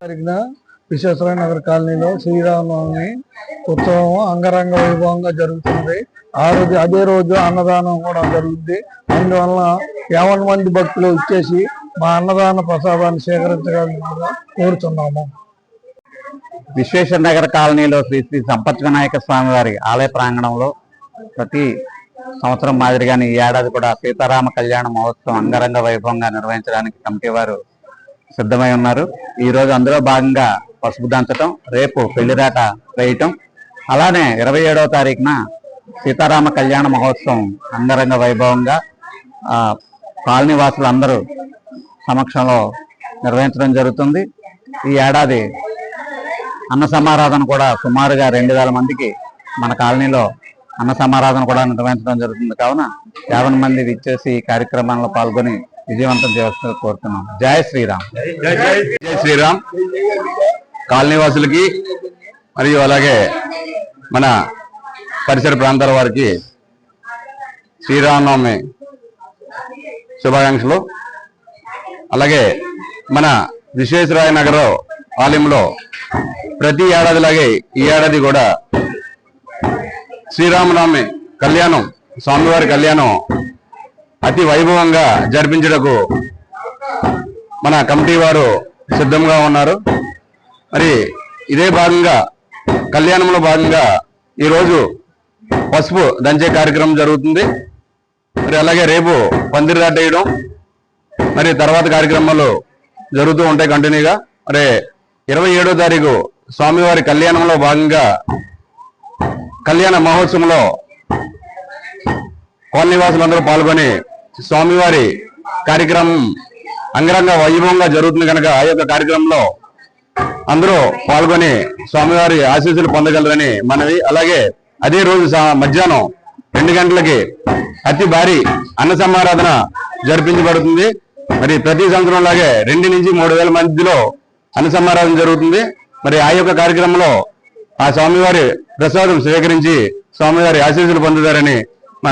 జరిగిన విశ్వేశ్వర నగర్ కాలనీలో శ్రీరామనవమి ఉత్సవం అంగరంగ వైభవంగా జరుగుతుంది. అదే రోజు అన్నదానం కూడా జరుగుతుంది. అందువలన 50 మంది భక్తులు ఇచ్చేసి మా అన్నదాన ప్రసాదాన్ని స్వీకరించగలిగినగా కోరుచున్నాము. విశ్వేశ్వర నగర్ కాలనీలో శ్రీ శ్రీ సంపత్ వినాయక స్వామి వారి ఆలయ ప్రాంగణంలో ప్రతి సంవత్సరం మాదిరిగానే ఈ ఏడాది కూడా సీతారామ కళ్యాణ మహోత్సవం అంగరంగ వైభవంగా నిర్వహించడానికి కమిటీ వారు సిద్ధమై ఉన్నారు. ఈ రోజు అందులో భాగంగా పసుపు దంచటం, రేపు పెళ్లిరాట వేయటం, అలానే 27వ తారీఖున సీతారామ కళ్యాణ మహోత్సవం అంగరంగ వైభవంగా కాలనీ వాసులందరూ సమక్షంలో నిర్వహించడం జరుగుతుంది. ఈ ఏడాది అన్న సమారాధన కూడా సుమారుగా 2000 మందికి మన కాలనీలో అన్న సమారాధన కూడా నిర్వహించడం జరుగుతుంది. కావున 50 మంది విచ్చేసి ఈ కార్యక్రమంలో పాల్గొని విజయవంతం చేయాల్సిందిగా కోరుతున్నాం. జై శ్రీరామ్. జై శ్రీరామ్. కాలనీ వాసులకి మరియు అలాగే మన పరిసర ప్రాంతాల వారికి శ్రీరామనవమి శుభాకాంక్షలు. అలాగే మన విశ్వేశ్వరాయ నగర్ ఆలయంలో ప్రతి ఏడాదిలాగే ఈ ఏడాది కూడా శ్రీరామనవమి కళ్యాణం, స్వామివారి కళ్యాణం అతి వైభవంగా జరిపించటకు మన కమిటీ వారు సిద్ధంగా ఉన్నారు. మరి ఇదే భాగంగా కళ్యాణంలో భాగంగా ఈరోజు పసుపు దంచే కార్యక్రమం జరుగుతుంది. మరి అలాగే రేపు పందిరి దాటేయడం, మరి తర్వాత కార్యక్రమాలు జరుగుతూ ఉంటాయి కంటిన్యూగా. మరి 27వ తారీఖు స్వామివారి కళ్యాణంలో భాగంగా కళ్యాణ మహోత్సవంలో కాలనీవాసులందరూ పాల్గొని స్వామివారి కార్యక్రమం అంగరంగ వైభవంగా జరుగుతుంది కనుక ఆ యొక్క కార్యక్రమంలో అందరూ పాల్గొని స్వామివారి ఆశీస్సులు పొందగలరని మనవి. అలాగే అదే రోజు మధ్యాహ్నం 2 గంటలకి అతి భారీ అన్న సమారాధన జరిపించబడుతుంది. మరి ప్రతి సంవత్సరం లాగే 2 నుంచి 3,000 మందిలో అన్న సమారాధన జరుగుతుంది. మరి ఆ యొక్క కార్యక్రమంలో ఆ స్వామివారి ప్రసాదం స్వీకరించి స్వామివారి ఆశీస్సులు పొందుతారని